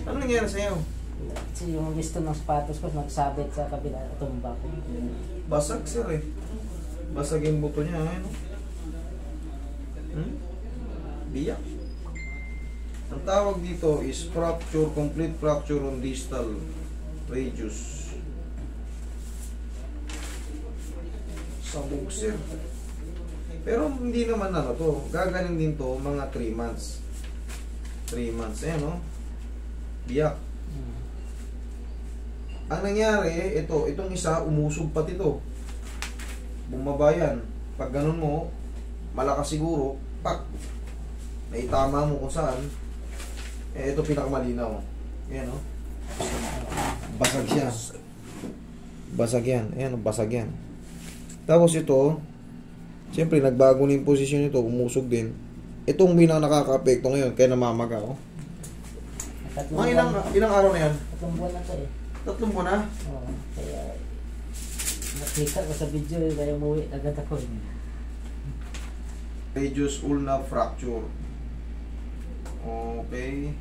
Ano nangyari sa'yo? Kasi yung listo ng sapatos ko nagsabit sa kabila, tumba ko. Basag sir eh. Basag yung buto niya, ano? Biyak. Ang tawag dito is fracture, complete fracture on distal radius. Sabog sir. Pero hindi naman ano to. Gagaling din to mga 3 months. 3 months, ayan no? Biyak. Ang nangyari, itong isa, umusog pati to. Bumaba yan. Pag ganun mo, malakas siguro, pak, naitama mo kung saan, ito pinakamalinaw. Ayan o. Basag siya. Basag yan. Ayan o, basag yan. Tapos ito, siyempre nagbago na yung posisyon nito, umusog din. Itong binang nakaka-apekto ngayon, kaya namamaga o. Mga ilang araw na yan? 3 buwan na to eh. 3 buwan na? Oo, kaya nakita ko sa video kaya umuwi agad ako. Radius ulna fracture. Okay.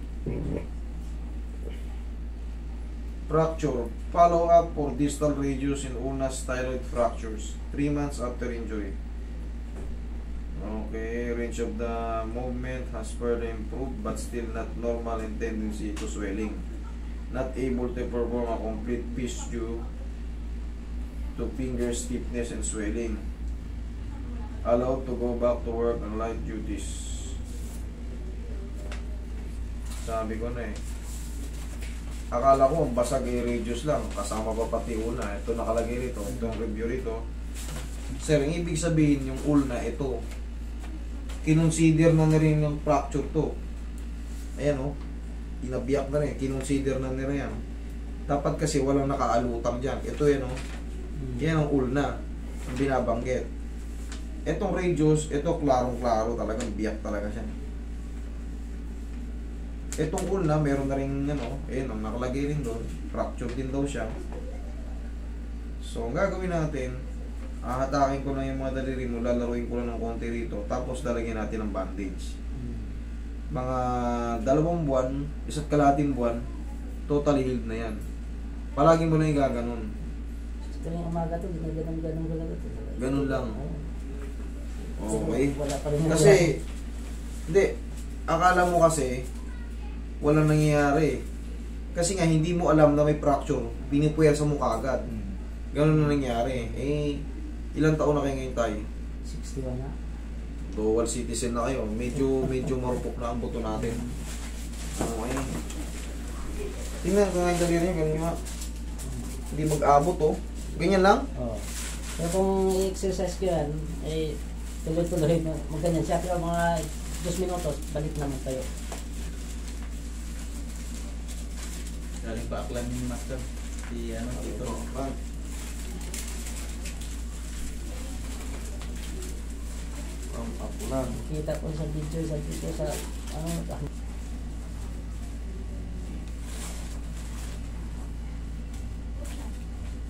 Fracture. Follow up for distal radius in ulna styloid fractures 3 months after injury. Okay, range of the movement has further improved but still not normal in tendency to swelling. Not able to perform a complete piece due to finger stiffness and swelling. Allowed to go back to work on light duties. Sabi ko na eh. Akala ko ang basag ay radius lang. Kasama pa pati ulna. Ito nakalagay rito. Itong review rito. Sir, ang ibig sabihin yung ulna ito. Kinonsider na rin yung fracture to. Ayan o. Inabiyak na rin. Kinonsider na rin yan. Dapat kasi walang nakaalutang dyan. Ito yan o. Yan ang ulna. Ang binabanggit. Itong radius, ito klarong-klaro talagang biyak talaga siya. Itong ulna, meron na rin ano, ayan ang nakalagay rin doon. Fracture din daw siya. So, ang gagawin natin, hatakin ko lang yung mga daliri mo, lalaruin ko lang ng konti rito, tapos lalagyan natin ng bandage. Mga 2 buwan, 1.5 buwan, totally healed na yan. Palagi mo na yung gaganon. Ito yung umaga to, ganun. Ganun lang. Okay. Wala pa rin Kasi, hindi, akala mo kasi, walang nangyayari. Kasi nga, hindi mo alam na may fracture, pinipuwersa mo kaagad. Ganun na nangyari. Eh, ilang taon na kayo ngayon tayo? 61 na. Dual citizen na kayo. Medyo marupok na ang buto natin. Okay. Tingnan ko nga yung daliri niya, ganun nga. Hindi mag-abot oh. Ganyan lang? Oo. Kaya kung i-exercise ko yan, eh, tuloy-tuloy na magganyan siya. Pero mga 2 minutos, balik naman tayo. Galing pa aklan yung master. Si ano, dito. Akulan. Kita ko sa video, sa ano,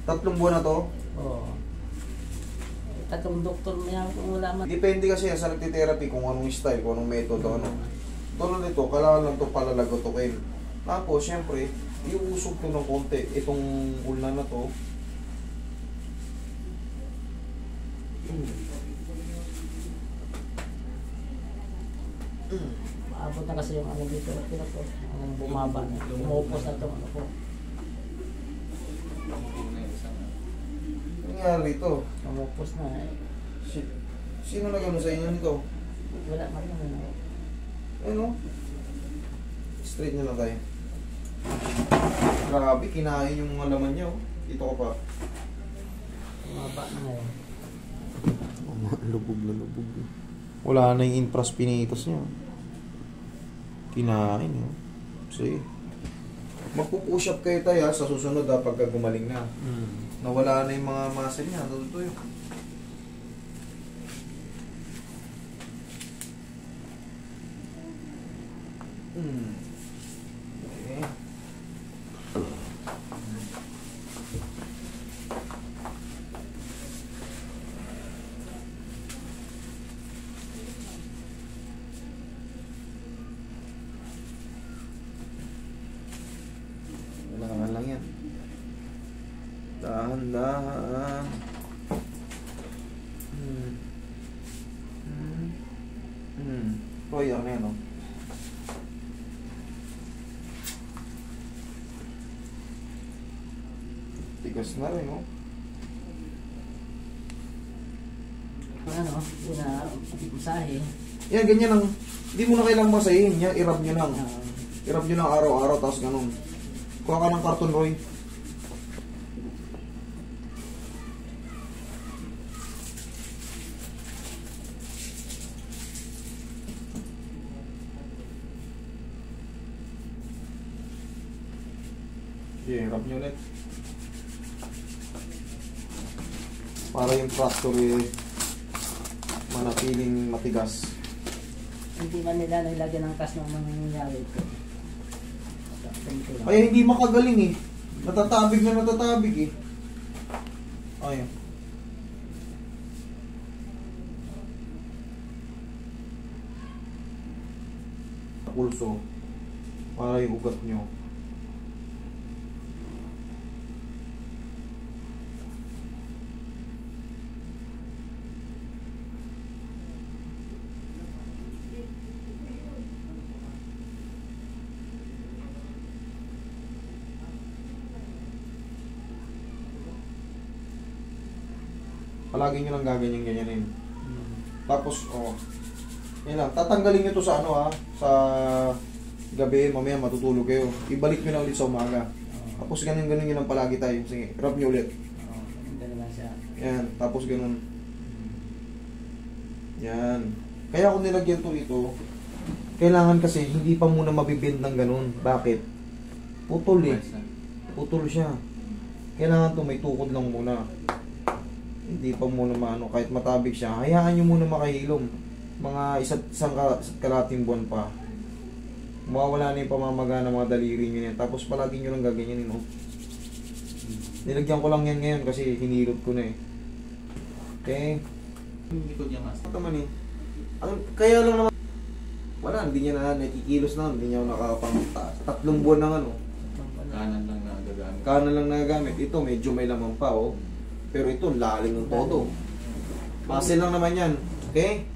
3 buwan na to? Oo. 3 doktor niya kung wala man. Depende kasi sa nagtitherapy kung anong style, kung anong metodo, ano. Tulad nito, kailangan lang ito palalagotokin. Tapos, syempre, iusog to ng konti. Itong ulna na to. Maabot na kasi yung ano dito. Pero po, ang bumaba na. Umupos na ito. Ano po. Nangyari ito. Umupos na eh. Sino nagano sa inyo nito? Wala man lang. Ano? Straight na lang tayo. Grabe, kinain yung mga laman niya. Dito ko pa. Bumaba na ngayon. Lubog na lubog. Wala na yung infraspinatus niya. Kinain yun. Sige. Magpupush up kayo tayo sa susunod pagka gumaling na. Nawala na yung mga muscle niya. Natutuyo. Okay. Dahan-dahan. Roy, ano yan, oh? Tigas na rin, oh. Ano, una, masahe. Yan, ganyan lang. Hindi mo na kailangang masahin. Yan, i-rub nyo lang. Ah, I-rub nyo lang araw-araw, tapos ganun. Kuha ka ng karton, Roy. Okay, rub nyo ulit. Para yung fracture manatiling matigas. hindi man nila nilagyan ng kas ng nangyayari ko. Ay, hindi makagaling eh. Natatabig na natatabig eh. Ayun. Pulso. Para yung ugat nyo. Palagi nyo lang gaganyan-ganyanin. Tapos, yan lang. Tatanggalin nyo to sa ano ha, sa gabi, mamaya matutulog kayo. Ibalik nyo na ulit sa umaga. Tapos ganun-ganun nyo lang palagi tayo. Sige, rub nyo ulit. Ganun lang siya. Yan, tapos ganun. Yan. Kaya kung nilagyan to ito, kailangan kasi hindi pa muna mabibend ng ganun. Bakit? Putol eh. Putol siya. Kailangan to may tukod lang muna. Hindi pa muna maano, kahit matabig siya, hayaan nyo muna makahilom. Mga isang kalating buwan pa. Mawawala na yung pamamaga ng mga daliri nyo yan. Tapos palagi nyo lang gaganyanin, no? Nilagyan ko lang yan ngayon kasi hinilot ko na eh. Okay? Hindi ko niya mas. Ito naman eh. Kaya lang naman, wala, hindi niya na nakikilos na, hindi niya nakapang 3 buwan ng ano. Kanan lang nagagamit. Kanan lang nagagamit. Ito medyo may laman pa, oh. Pero ito, lalim ng todo. Muscle lang naman yan. Okay?